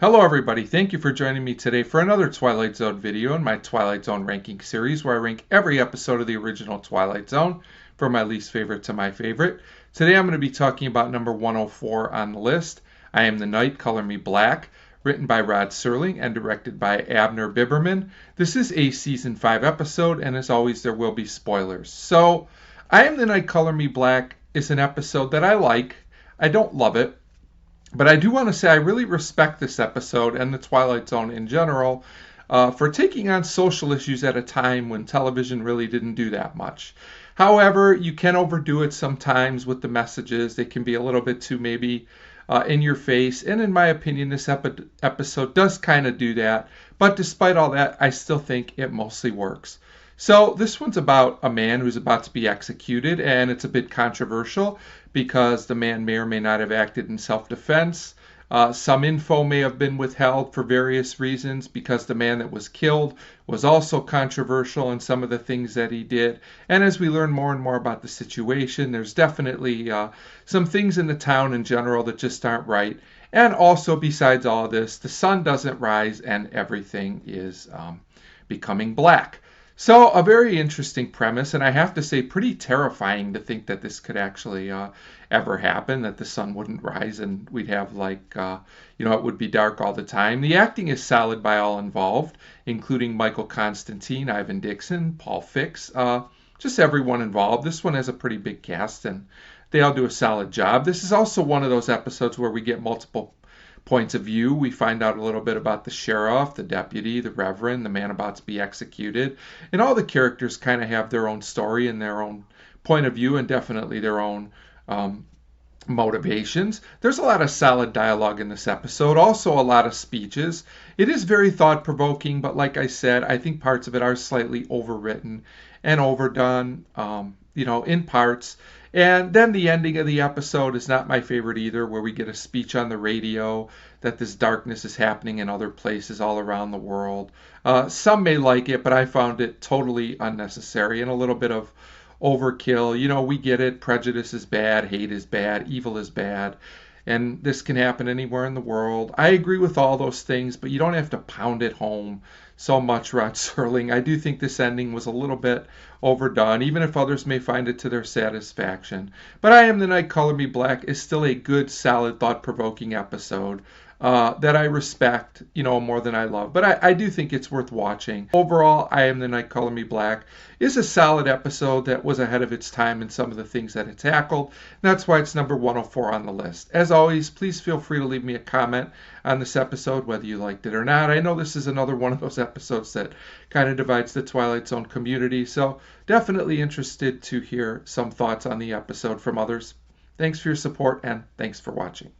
Hello everybody, thank you for joining me today for another Twilight Zone video in my Twilight Zone ranking series where I rank every episode of the original Twilight Zone from my least favorite to my favorite. Today I'm going to be talking about number 104 on the list, I Am the Night, Color Me Black, written by Rod Serling and directed by Abner Biberman. This is a season 5 episode, and as always there will be spoilers. So, I Am the Night, Color Me Black is an episode that I like. I don't love it. But I do want to say I really respect this episode and the Twilight Zone in general for taking on social issues at a time when television really didn't do that much. However, you can overdo it sometimes with the messages. They can be a little bit too maybe in your face. And in my opinion, this episode does kind of do that. But despite all that, I still think it mostly works. So this one's about a man who's about to be executed, and it's a bit controversial because the man may or may not have acted in self-defense. Some info may have been withheld for various reasons because the man that was killed was also controversial in some of the things that he did. And as we learn more and more about the situation, there's definitely some things in the town in general that just aren't right. And also, besides all of this, the sun doesn't rise and everything is becoming black. So a very interesting premise, and I have to say pretty terrifying to think that this could actually ever happen, that the sun wouldn't rise and we'd have it would be dark all the time. The acting is solid by all involved, including Michael Constantine, Ivan Dixon, Paul Fix, just everyone involved. This one has a pretty big cast and they all do a solid job. This is also one of those episodes where we get multiple points of view. We find out a little bit about the sheriff, the deputy, the reverend, the man about to be executed, and all the characters kind of have their own story and their own point of view and definitely their own motivations. There's a lot of solid dialogue in this episode, also a lot of speeches. It is very thought-provoking, but like I said, I think parts of it are slightly overwritten and overdone, in parts. And then the ending of the episode is not my favorite either, where we get a speech on the radio that this darkness is happening in other places all around the world. Some may like it, but I found it totally unnecessary and a little bit of overkill. We get it. Prejudice is bad. Hate is bad. Evil is bad. And this can happen anywhere in the world. I agree with all those things, but you don't have to pound it home so much, Rod Serling. I do think this ending was a little bit overdone, even if others may find it to their satisfaction. But I Am the Night, Color Me Black is still a good, solid, thought-provoking episode that I respect, more than I love. But I do think it's worth watching. Overall, I Am the Night, Color Me Black is a solid episode that was ahead of its time in some of the things that it tackled. And that's why it's number 104 on the list. As always, please feel free to leave me a comment on this episode, whether you liked it or not. I know this is another one of those episodes that kind of divides the Twilight Zone community, so definitely interested to hear some thoughts on the episode from others. Thanks for your support, and thanks for watching.